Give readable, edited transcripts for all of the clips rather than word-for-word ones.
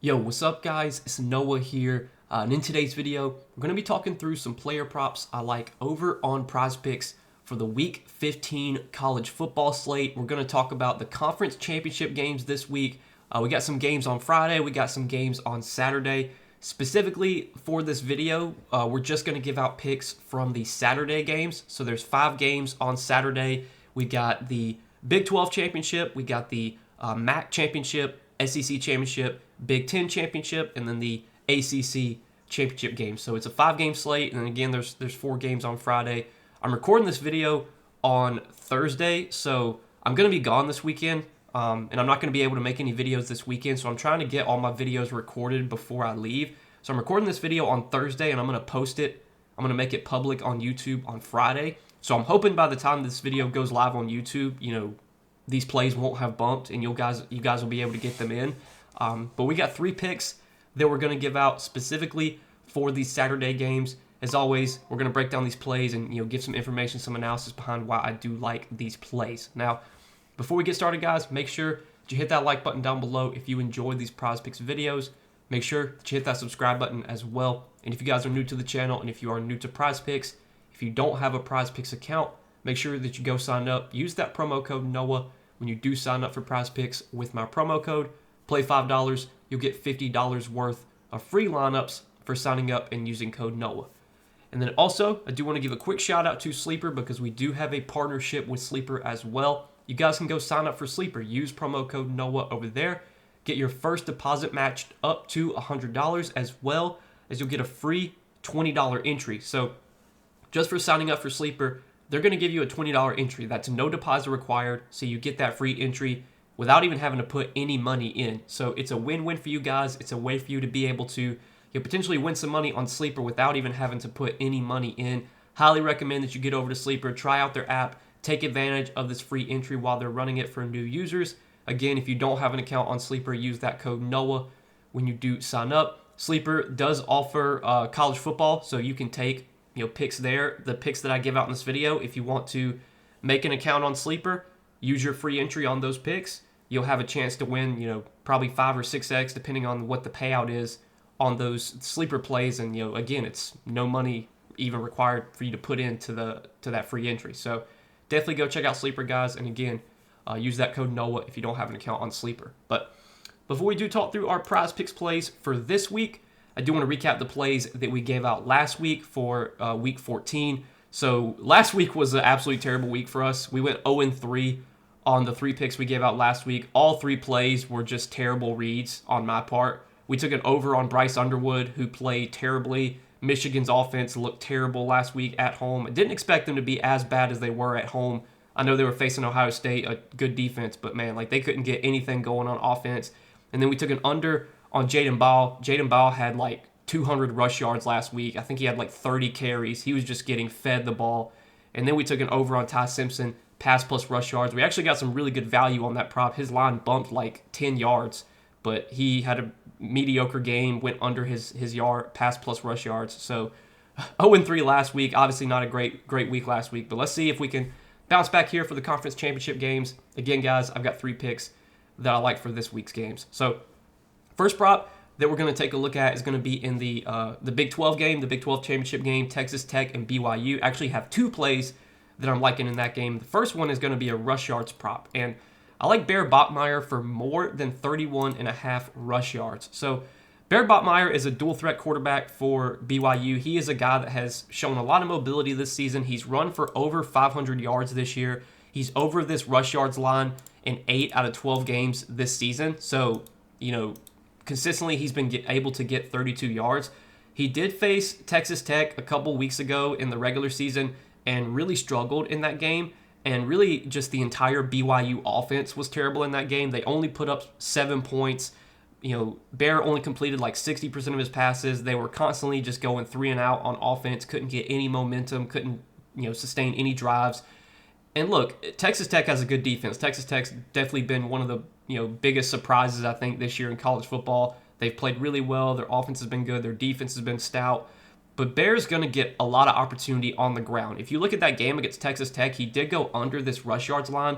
Yo, what's up guys? It's Noah here, and in today's video, we're going to be talking through some player props I like over on Prizepicks for the Week 15 college football slate. We're going to talk about the conference championship games this week. We got some games on Friday, we got some games on Saturday. Specifically for this video, we're just going to give out picks from the Saturday games. So there's 5 games on Saturday. We got the Big 12 championship, we got the MAC championship, SEC championship, Big 10 championship, and then the ACC championship game. So it's a 5-game slate, and then again, there's 4 games on Friday. I'm recording this video on Thursday, so I'm going to be gone this weekend, and I'm not going to be able to make any videos this weekend, so I'm trying to get all my videos recorded before I leave. So I'm recording this video on Thursday, and I'm going to post it. I'm going to make it public on YouTube on Friday. So I'm hoping by the time this video goes live on YouTube, these plays won't have bumped, and you guys will be able to get them in. But we got 3 picks that we're going to give out specifically for these Saturday games. As always, we're going to break down these plays and give some information, some analysis behind why I do like these plays. Now, before we get started, guys, make sure that you hit that like button down below if you enjoy these Prizepicks videos. Make sure that you hit that subscribe button as well. And if you guys are new to the channel and if you are new to Prizepicks, if you don't have a Prizepicks account, make sure that you go sign up. Use that promo code NOAH when you do sign up for Prizepicks with my promo code. Play $5, you'll get $50 worth of free lineups for signing up and using code NOAH. And then also, I do want to give a quick shout out to Sleeper because we do have a partnership with Sleeper as well. You guys can go sign up for Sleeper. Use promo code NOAH over there. Get your first deposit matched up to $100, as well as you'll get a free $20 entry. So just for signing up for Sleeper, they're going to give you a $20 entry. That's no deposit required, so you get that free entry without even having to put any money in. So it's a win-win for you guys. It's a way for you to be able to potentially win some money on Sleeper without even having to put any money in. Highly recommend that you get over to Sleeper, try out their app, take advantage of this free entry while they're running it for new users. Again, if you don't have an account on Sleeper, use that code NOAH when you do sign up. Sleeper does offer college football, so you can take picks there, the picks that I give out in this video. If you want to make an account on Sleeper, use your free entry on those picks. You'll have a chance to win, probably 5 or 6x, depending on what the payout is on those Sleeper plays. And again, it's no money even required for you to put into that free entry. So definitely go check out Sleeper, guys. And again, use that code NOAH if you don't have an account on Sleeper. But before we do talk through our Prizepicks plays for this week, I do want to recap the plays that we gave out last week for Week 14. So last week was an absolutely terrible week for us. We went 0-3 on the 3 picks we gave out last week. All 3 plays were just terrible reads on my part. We took an over on Bryce Underwood, who played terribly. Michigan's offense looked terrible last week at home. I didn't expect them to be as bad as they were at home. I know they were facing Ohio State, a good defense, but man, they couldn't get anything going on offense. And then we took an under on Jaden Ball. Jaden Ball had 200 rush yards last week. I think he had 30 carries. He was just getting fed the ball. And then we took an over on Ty Simpson, pass plus rush yards. We actually got some really good value on that prop. His line bumped 10 yards, but he had a mediocre game, went under his yard, pass plus rush yards. So 0-3 last week. Obviously not a great week last week, but let's see if we can bounce back here for the conference championship games. Again, guys, I've got 3 picks that I like for this week's games. So first prop that we're going to take a look at is going to be in the Big 12 game, the Big 12 championship game. Texas Tech and BYU actually have 2 plays that I'm liking in that game. The first one is going to be a rush yards prop, and I like Bear Bachmeier for more than 31.5 rush yards. So Bear Bachmeier is a dual threat quarterback for BYU. He is a guy that has shown a lot of mobility this season. He's run for over 500 yards this year. He's over this rush yards line in 8 out of 12 games this season. So, consistently he's been able to get 32 yards. He did face Texas Tech a couple weeks ago in the regular season and really struggled in that game. And really just the entire BYU offense was terrible in that game. They only put up 7 points. Bear only completed 60% of his passes. They were constantly just going 3 and out on offense, couldn't get any momentum, couldn't, sustain any drives. And look, Texas Tech has a good defense. Texas Tech's definitely been one of the, biggest surprises, I think, this year in college football. They've played really well. Their offense has been good. Their defense has been stout. But Bear's going to get a lot of opportunity on the ground. If you look at that game against Texas Tech, he did go under this rush yards line,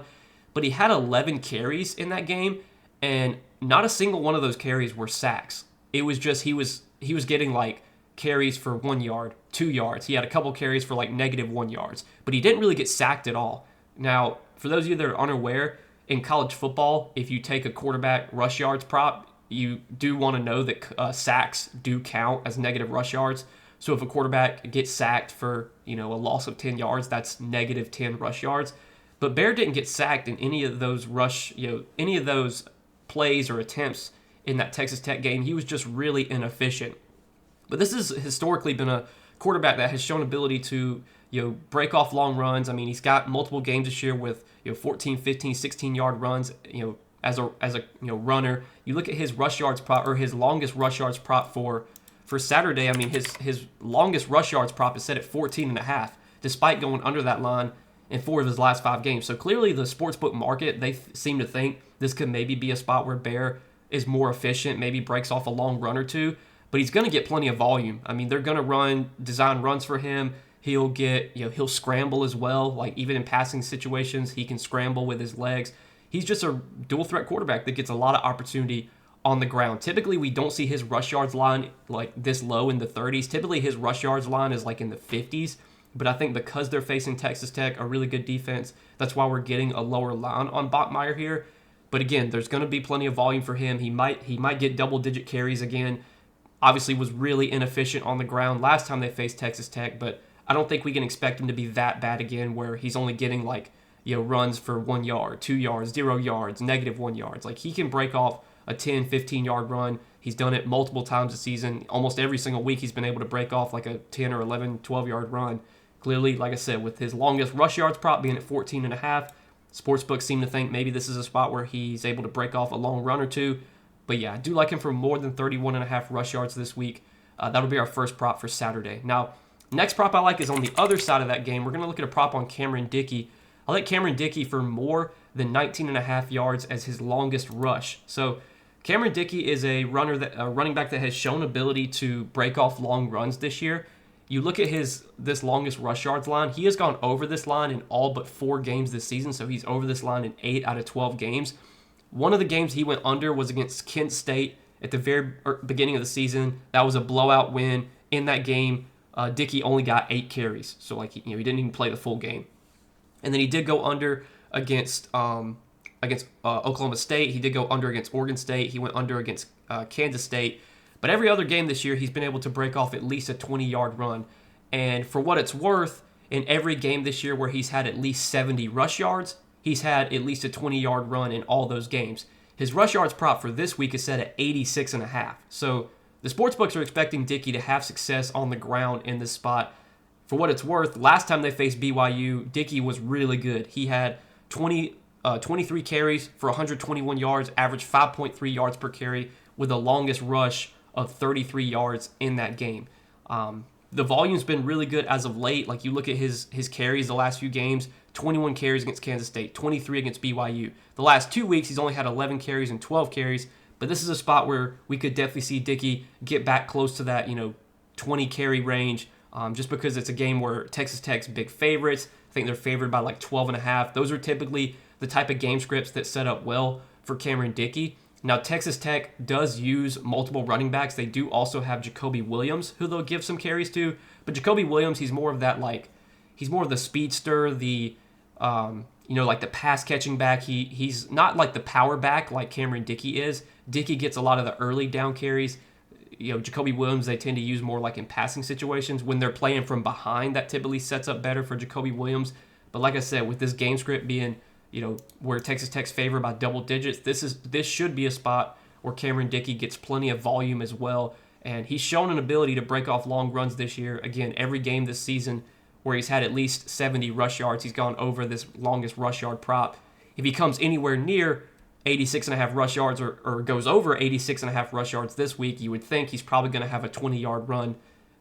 but he had 11 carries in that game, and not a single one of those carries were sacks. It was just he was getting like carries for 1 yard, 2 yards. He had a couple carries for like -1 yards, but he didn't really get sacked at all. Now, for those of you that are unaware, in college football, if you take a quarterback rush yards prop, you do want to know that sacks do count as negative rush yards. So if a quarterback gets sacked for a loss of 10 yards, that's -10 rush yards. But Bear didn't get sacked in any of those any of those plays or attempts in that Texas Tech game. He was just really inefficient. But this has historically been a quarterback that has shown ability to break off long runs. I mean, he's got multiple games this year with 14, 15, 16-yard runs. As a runner, you look at his rush yards prop, or his longest rush yards prop for Saturday. I mean, his longest rush yards prop is set at 14.5, despite going under that line in 4 of his last 5 games. So clearly, the sportsbook market, they seem to think this could maybe be a spot where Bear is more efficient, maybe breaks off a long run or two, but he's going to get plenty of volume. I mean, they're going to design runs for him. He'll get, he'll scramble as well. Like, even in passing situations, he can scramble with his legs. He's just a dual threat quarterback that gets a lot of opportunity on the ground. Typically, we don't see his rush yards line like this low in the 30s. Typically, his rush yards line is like in the 50s. But I think because they're facing Texas Tech, a really good defense, that's why we're getting a lower line on Bachmeier here. But again, there's going to be plenty of volume for him. He might get double-digit carries again. Obviously, was really inefficient on the ground last time they faced Texas Tech, but I don't think we can expect him to be that bad again, where he's only getting like runs for 1 yard, 2 yards, 0 yards, -1 yards. Like, he can break off a 10, 15-yard run. He's done it multiple times this season. Almost every single week he's been able to break off like a 10 or 11, 12-yard run. Clearly, like I said, with his longest rush yards prop being at 14.5, sportsbooks seem to think maybe this is a spot where he's able to break off a long run or two. But yeah, I do like him for more than 31.5 rush yards this week. That'll be our first prop for Saturday. Now, next prop I like is on the other side of that game. We're going to look at a prop on Cameron Dickey. I like Cameron Dickey for more than 19.5 yards as his longest rush. So Cameron Dickey is a running back that has shown ability to break off long runs this year. You look at this longest rush yards line, he has gone over this line in all but 4 games this season, so he's over this line in 8 out of 12 games. One of the games he went under was against Kent State at the very beginning of the season. That was a blowout win. In that game, Dickey only got 8 carries, so he didn't even play the full game. And then he did go under against Oklahoma State. He did go under against Oregon State. He went under against Kansas State. But every other game this year, he's been able to break off at least a 20-yard run. And for what it's worth, in every game this year where he's had at least 70 rush yards, he's had at least a 20-yard run in all those games. His rush yards prop for this week is set at 86.5. So the sportsbooks are expecting Dickey to have success on the ground in this spot. For what it's worth, last time they faced BYU, Dickey was really good. He had 23 carries for 121 yards, averaged 5.3 yards per carry, with the longest rush of 33 yards in that game. The volume's been really good as of late. Like, you look at his carries the last few games, 21 carries against Kansas State, 23 against BYU. The last 2 weeks, he's only had 11 carries and 12 carries, but this is a spot where we could definitely see Dickey get back close to that 20 carry range, just because it's a game where Texas Tech's big favorites. I think they're favored by like 12.5. Those are typically the type of game scripts that set up well for Cameron Dickey. Now, Texas Tech does use multiple running backs. They do also have Jacoby Williams, who they'll give some carries to. But Jacoby Williams, he's more of the speedster, the the pass catching back. He's not like the power back like Cameron Dickey is. Dickey gets a lot of the early down carries. Jacoby Williams, they tend to use more like in passing situations. When they're playing from behind, that typically sets up better for Jacoby Williams. But like I said, with this game script being where Texas Tech's favored by double digits, this should be a spot where Cameron Dickey gets plenty of volume as well. And he's shown an ability to break off long runs this year. Again, every game this season where he's had at least 70 rush yards, he's gone over this longest rush yard prop. If he comes anywhere near 86.5 rush yards or goes over 86.5 rush yards this week, you would think he's probably going to have a 20-yard run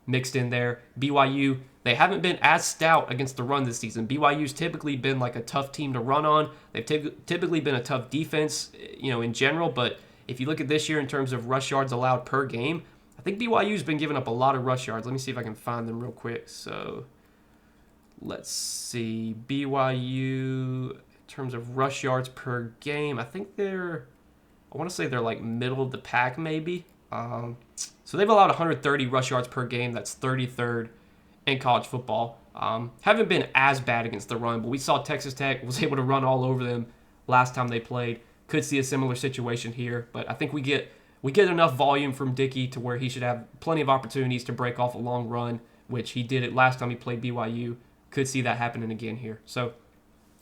mixed in there. BYU, they haven't been as stout against the run this season. BYU's typically been like a tough team to run on. They've typically been a tough defense, in general. But if you look at this year in terms of rush yards allowed per game, I think BYU's been giving up a lot of rush yards. Let me see if I can find them real quick. So let's see. BYU, in terms of rush yards per game, I think they're I want to say they're like middle of the pack maybe. So they've allowed 130 rush yards per game. That's 33rd in college football. Haven't been as bad against the run, but we saw Texas Tech was able to run all over them last time they played. Could see a similar situation here, but I think we get enough volume from Dickey to where he should have plenty of opportunities to break off a long run, which he did it last time he played BYU. Could see that happening again here. So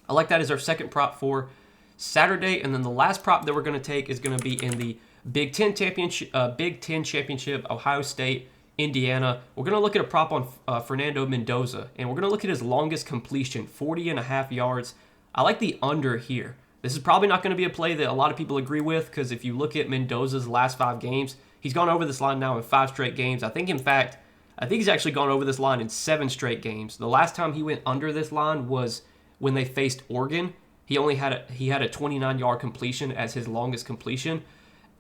I like that as our second prop for Saturday, and then the last prop that we're going to take is going to be in the Big Ten Championship, Ohio State, Indiana. We're going to look at a prop on Fernando Mendoza, and we're going to look at his longest completion, 40.5 yards. I like the under here. This is probably not going to be a play that a lot of people agree with, because if you look at Mendoza's last 5 games, he's gone over this line now in 5 straight games. I think he's actually gone over this line in 7 straight games. The last time he went under this line was when they faced Oregon. He had a 29-yard completion as his longest completion.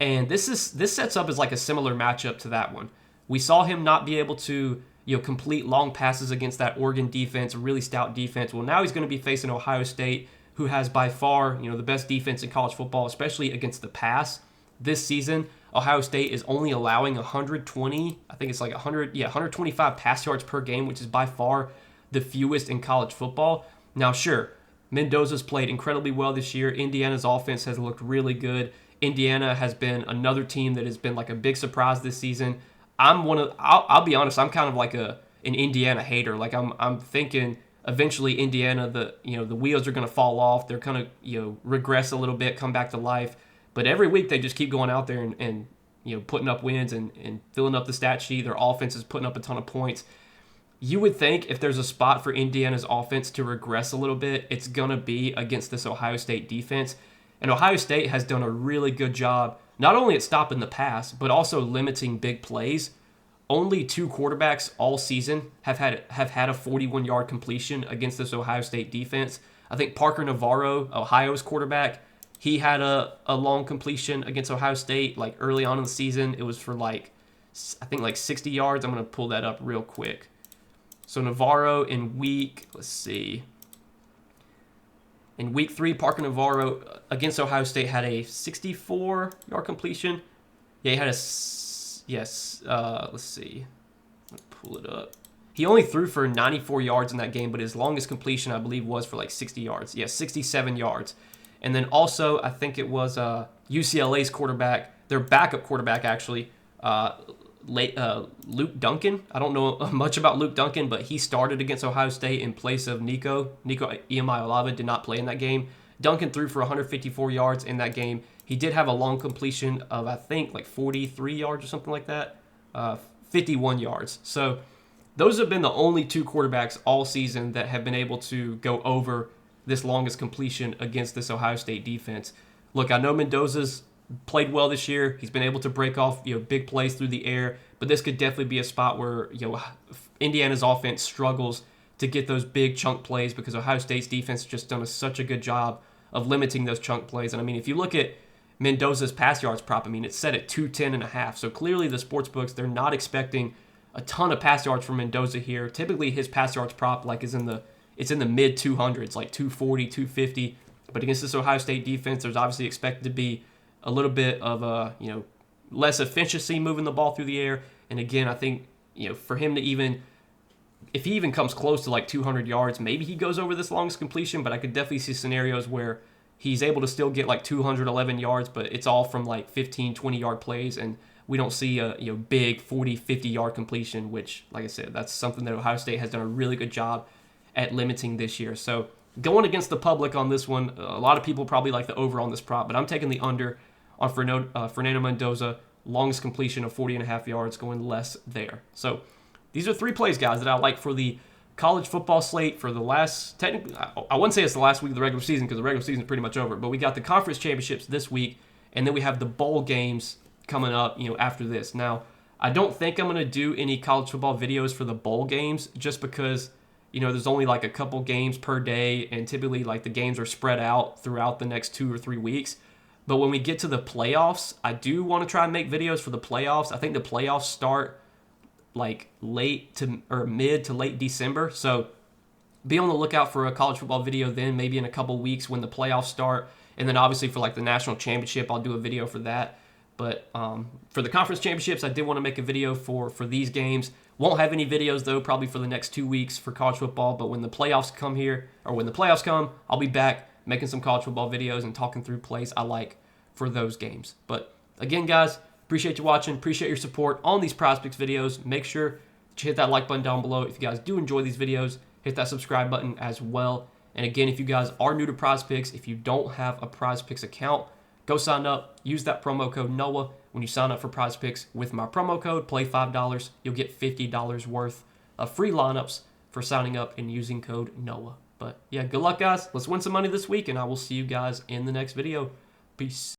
And this sets up as like a similar matchup to that one. We saw him not be able to complete long passes against that Oregon defense, a really stout defense. Well, now he's going to be facing Ohio State, who has by far the best defense in college football, especially against the pass. This season, Ohio State is only allowing 125 pass yards per game, which is by far the fewest in college football. Now, sure, Mendoza's played incredibly well this year. Indiana's offense has looked really good. Indiana has been another team that has been like a big surprise this season. I'll be honest, I'm kind of like an Indiana hater. Like I'm thinking eventually Indiana, the wheels are going to fall off. They're going to regress a little bit, come back to life. But every week they just keep going out there and putting up wins and filling up the stat sheet. Their offense is putting up a ton of points. You would think if there's a spot for Indiana's offense to regress a little bit, it's going to be against this Ohio State defense. And Ohio State has done a really good job, not only at stopping the pass, but also limiting big plays. Only 2 quarterbacks all season have had a 41-yard completion against this Ohio State defense. I think Parker Navarro, Ohio's quarterback, he had a long completion against Ohio State like early on in the season. It was for I think 60 yards. I'm going to pull that up real quick. So Navarro in week 3, Parker Navarro against Ohio State had a 64-yard completion. Yeah, he had let's see. I'm going to pull it up. He only threw for 94 yards in that game, but his longest completion, I believe, was for 60 yards. Yeah, 67 yards. And then also, I think it was UCLA's quarterback, their backup quarterback, actually, Luke Duncan. I don't know much about Luke Duncan, but he started against Ohio State in place of Nico. Nico Iamaleava did not play in that game. Duncan threw for 154 yards in that game. He did have a long completion of, I think, 43 yards or something like that, 51 yards. So those have been the only 2 quarterbacks all season that have been able to go over this longest completion against this Ohio State defense. Look, I know Mendoza's played well this year. He's been able to break off big plays through the air, but this could definitely be a spot where Indiana's offense struggles to get those big chunk plays because Ohio State's defense has just done such a good job of limiting those chunk plays. And I mean, if you look at Mendoza's pass yards prop, I mean, it's set at 210.5. So clearly the sports books, they're not expecting a ton of pass yards from Mendoza here. Typically his pass yards prop it's in the mid 200s, 240, 250. But against this Ohio State defense, there's obviously expected to be a little bit of less efficiency moving the ball through the air. And again, I think for him to if he even comes close to 200 yards, maybe he goes over this longest completion. But I could definitely see scenarios where he's able to still get 211 yards, but it's all from 15, 20-yard plays, and we don't see a big 40, 50-yard completion, which, like I said, that's something that Ohio State has done a really good job at limiting this year. So going against the public on this one, a lot of people probably like the over on this prop, but I'm taking the under on Fernando Mendoza, longest completion of 40.5 yards, going less there. So these are 3 plays, guys, that I like for the college football slate for the last, technically, I wouldn't say it's the last week of the regular season because the regular season is pretty much over, but we got the conference championships this week, and then we have the bowl games coming up, after this. Now, I don't think I'm going to do any college football videos for the bowl games just because, there's only a couple games per day, and typically the games are spread out throughout the next 2 or 3 weeks. But when we get to the playoffs, I do want to try and make videos for the playoffs. I think the playoffs start mid to late December. So be on the lookout for a college football video then, maybe in a couple weeks when the playoffs start. And then obviously for like the national championship, I'll do a video for that. But for the conference championships, I did want to make a video for these games. Won't have any videos though, probably for the next 2 weeks for college football. But when the playoffs come here, or when the playoffs come, I'll be back making some college football videos and talking through plays I like for those games. But again, guys, appreciate you watching. Appreciate your support on these Prizepicks videos. Make sure to hit that like button down below if you guys do enjoy these videos. Hit that subscribe button as well. And again, if you guys are new to Prizepicks, if you don't have a Prizepicks account, go sign up. Use that promo code NOAH when you sign up for Prizepicks with my promo code. Play $5. You'll get $50 worth of free lineups for signing up and using code NOAH. But yeah, good luck, guys. Let's win some money this week, and I will see you guys in the next video. Peace.